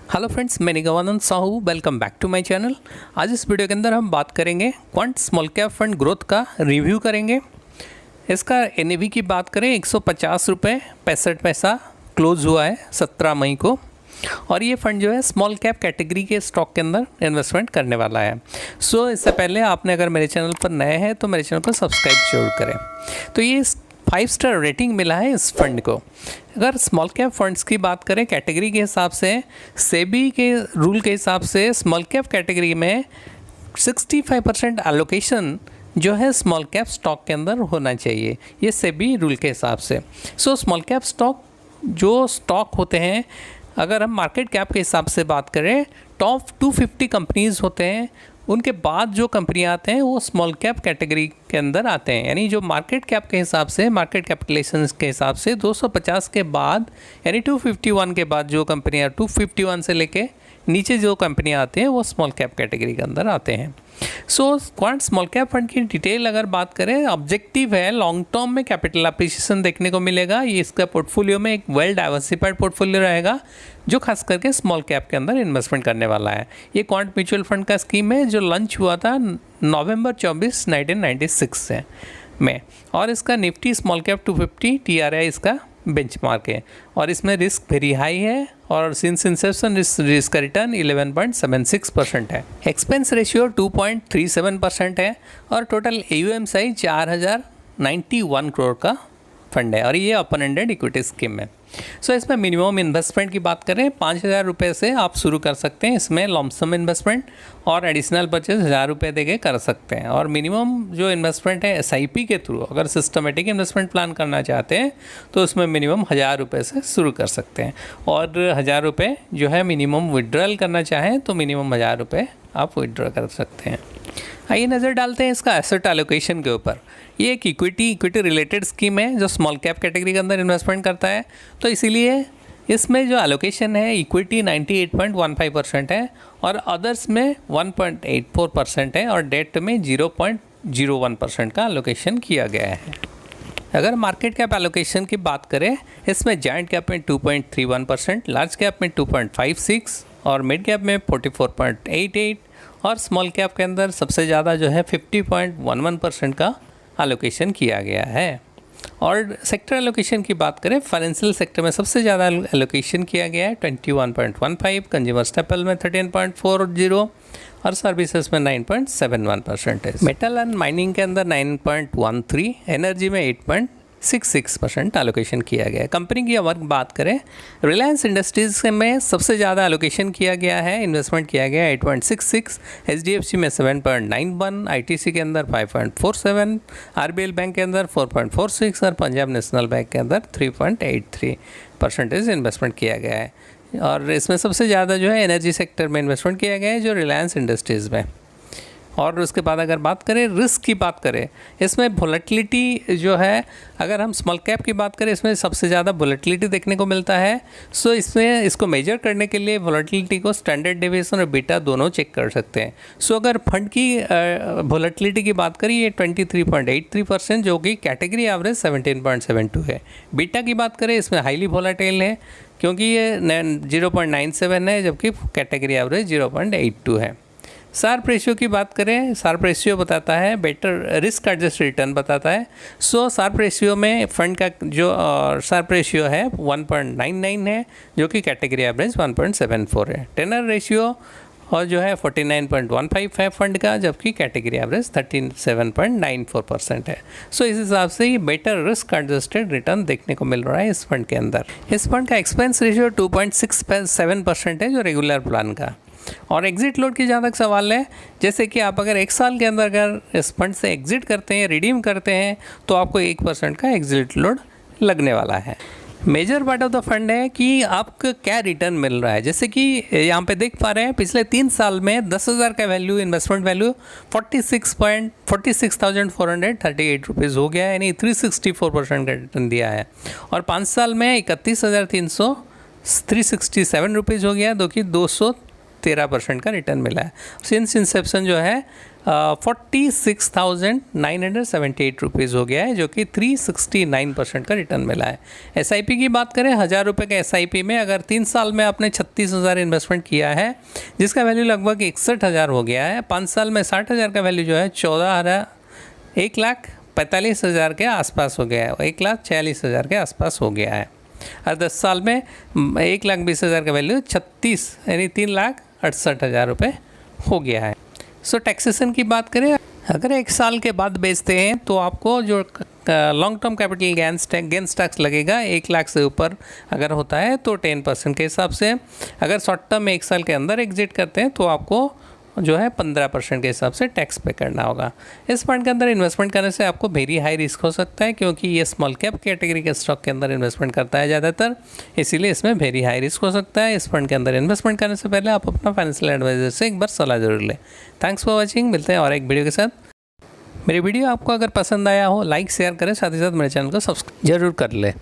Hello friends, मैं Nigamanand Sahu. Welcome back to my channel. आज इस वीडियो के अंदर हम बात करेंगे Quant small cap fund growth का रिव्यू करेंगे। इसका एनएवी की बात करें 150 रुपये 65 पैसा क्लोज हुआ है 17 मई को। और ये फंड जो है स्मॉल कैप कैटेगरी के स्टॉक के अंदर इन्वेस्टमेंट करने वाला है। सो इससे पहले आपने अगर मेरे चैनल पर नए हैं तो मेरे चैनल को सब्सक्राइब जरूर करें। तो ये 5 स्टार रेटिंग मिला है इस फंड को। अगर स्मॉल कैप फंड्स की बात करें कैटेगरी के हिसाब से, सेबी के रूल के हिसाब से स्मॉल कैप कैटेगरी में 65% एलोकेशन जो है स्मॉल कैप स्टॉक के अंदर होना चाहिए, ये सेबी रूल के हिसाब से। सो स्मॉल कैप स्टॉक जो स्टॉक होते हैं, अगर हम मार्केट कैप के हिसाब से बात करें, टॉप 250 कंपनीज़ होते हैं, उनके बाद जो कंपनियां आते हैं वो स्मॉल कैप कैटेगरी के अंदर आते हैं। यानी जो मार्केट कैप के हिसाब से, मार्केट कैपिटलाइजेशन के हिसाब से 250 के बाद यानी 251 के बाद जो कंपनियां 251 से लेके नीचे जो कंपनियां आते हैं वो स्मॉल कैप कैटेगरी के अंदर आते हैं। सो क्वांट स्मॉल कैप फंड की डिटेल अगर बात करें, ऑब्जेक्टिव है लॉन्ग टर्म में कैपिटल अप्रिसिएशन देखने को मिलेगा। ये इसका पोर्टफोलियो में एक वेल डाइवर्सिफाइड पोर्टफोलियो रहेगा जो खास करके स्मॉल कैप के अंदर इन्वेस्टमेंट करने वाला है। ये क्वांट म्यूचुअल फंड का स्कीम है जो लॉन्च हुआ था नवंबर 24, 1996 में। और इसका निफ्टी स्मॉल कैप 250 TRI इसका बेंचमार्क है। और इसमें रिस्क वेरी हाई है और सिंस इंसेप्शन रिस्क का रिटर्न 11.76% है। एक्सपेंस रेशियो 2.37% है और टोटल AUM साइज 4091 करोड़ का फंड है और ये ओपन एंडेड इक्विटी स्कीम है। सो इसमें मिनिमम इन्वेस्टमेंट की बात करें 5000 रुपये से आप शुरू कर सकते हैं इसमें लॉम्पसम इन्वेस्टमेंट, और एडिशनल परचेज 1000 रुपये देके कर सकते हैं। और मिनिमम जो इन्वेस्टमेंट है SIP के थ्रू, अगर सिस्टमेटिक इन्वेस्टमेंट प्लान करना चाहते हैं तो उसमें मिनिमम 1000 रुपये से शुरू कर सकते हैं। और 1000 रुपये जो है मिनिमम विड्रॉल करना चाहें तो मिनिमम 1000 रुपये आप विड्रॉ कर सकते हैं। आइए नज़र डालते हैं इसका एसेट एलोकेशन के ऊपर। ये एक इक्विटी रिलेटेड स्कीम है जो स्मॉल कैप कैटेगरी के अंदर इन्वेस्टमेंट करता है, तो इसीलिए इसमें जो एलोकेशन है इक्विटी 98.15% है और अदर्स में 1.84% है और डेट में 0.01% का एलोकेशन किया गया है। अगर मार्केट कैप एलोकेशन की बात करें, इसमें जायंट कैप में 2.31%, लार्ज कैप में 2.56 और मिड कैप में 44.88 और स्मॉल कैप के अंदर सबसे ज़्यादा जो है 50.11% का एलोकेशन किया गया है। और सेक्टर एलोकेशन की बात करें, फाइनेंशियल सेक्टर में सबसे ज़्यादा एलोकेशन किया गया है 21.15, कंज्यूमर स्टेपल में 13.40 और सर्विसेज में 9.71% है। मेटल एंड माइनिंग के अंदर 9.13, एनर्जी में 8.66% एलोकेशन किया गया है। कंपनी की अगर बात करें, रिलायंस इंडस्ट्रीज़ में सबसे ज़्यादा एलोकेशन किया गया है, इन्वेस्टमेंट किया गया है 8.66, HDFC में 7.91, ITC के अंदर 5.47, RBL बैंक के अंदर 4.46 और पंजाब नेशनल बैंक के अंदर 3.83% इन्वेस्टमेंट किया गया है। और इसमें सबसे ज़्यादा जो है एनर्जी सेक्टर में इन्वेस्टमेंट किया गया है जो रिलायंस इंडस्ट्रीज़ में। और उसके बाद अगर बात करें रिस्क की बात करें, इसमें वोलेटिलिटी जो है, अगर हम स्मॉल कैप की बात करें इसमें सबसे ज़्यादा वोलेटिलिटी देखने को मिलता है। सो इसमें इसको मेजर करने के लिए वोलेटिलिटी को स्टैंडर्ड डेविएशन और बीटा दोनों चेक कर सकते हैं। सो अगर फंड की वोलेटिलिटी की बात करें, ये 23.83% जो कि कैटेगरी एवरेज 17.72 है। बीटा की बात करें, इसमें हाईली वोलेटाइल है क्योंकि ये 0.97 है जबकि कैटेगरी एवरेज 0.82 है। शार्प रेशियो की बात करें, शार्प रेशियो बताता है बेटर रिस्क एडजस्ट रिटर्न बताता है। सो शार्प रेशियो में फंड का जो शार्प रेशियो है 1.99 है जो कि कैटेगरी एवरेज 1.74 है। टेनर रेशियो और जो है 49.15 है फंड का, जबकि कैटेगरी एवरेज 37.94% है। सो इस हिसाब से ये बेटर रिस्क एडजस्टेड रिटर्न देखने को मिल रहा है इस फंड के अंदर। इस फंड का एक्सपेंस रेशियो 2.67% है जो रेगुलर प्लान का। और एग्जिट लोड की जहाँ तक सवाल है, जैसे कि आप अगर 1 साल के अंदर अगर इस फंड से एग्जिट करते हैं, रिडीम करते हैं, तो आपको 1% का एग्जिट लोड लगने वाला है। Major part of the fund है कि आपको क्या रिटर्न मिल रहा है। जैसे कि यहाँ पे देख पा रहे हैं पिछले 3 साल में 10,000 का वैल्यू, इन्वेस्टमेंट वैल्यू 46,438 रुपीज़ हो गया है, यानी 364% का रिटर्न दिया है। और 5 साल में 31,367 रुपीज़ हो गया, जो कि 213% का रिटर्न मिला है। सिंस इंसेप्शन जो है 46,978 रुपीज़ हो गया है, जो कि 369% का रिटर्न मिला है। SIP की बात करें, 1000 रुपये के SIP में अगर 3 साल में आपने 36,000 इन्वेस्टमेंट किया है, जिसका वैल्यू लगभग 61,000 हो गया है। 5 साल में 60,000 का वैल्यू जो है 1,45,000 के आसपास हो गया है, 1,46,000 के आसपास हो गया है। और 10 साल में 1,20,000 का वैल्यू 36 यानी 3,68,000 रुपये हो गया है। सो टैक्सेशन की बात करें, अगर 1 साल के बाद बेचते हैं तो आपको जो long term capital gains tax लगेगा 1 लाख से ऊपर अगर होता है तो 10% के हिसाब से। अगर शॉर्ट टर्म में 1 साल के अंदर एग्जिट करते हैं तो आपको जो है 15% के हिसाब से टैक्स पे करना होगा। इस फंड के अंदर इन्वेस्टमेंट करने से आपको वेरी हाई रिस्क हो सकता है, क्योंकि ये स्मॉल कैप कैटेगरी के स्टॉक के अंदर इन्वेस्टमेंट करता है ज़्यादातर, इसीलिए इसमें वेरी हाई रिस्क हो सकता है। इस फंड के अंदर इन्वेस्टमेंट करने से पहले आप अपना फाइनेंशियल एडवाइजर से एक बार सलाह जरूर लें। थैंक्स फॉर वॉचिंग, मिलते हैं और एक वीडियो के साथ। मेरी वीडियो आपको अगर पसंद आया हो लाइक शेयर करें, साथ ही साथ मेरे चैनल को सब्सक्राइब जरूर कर लें।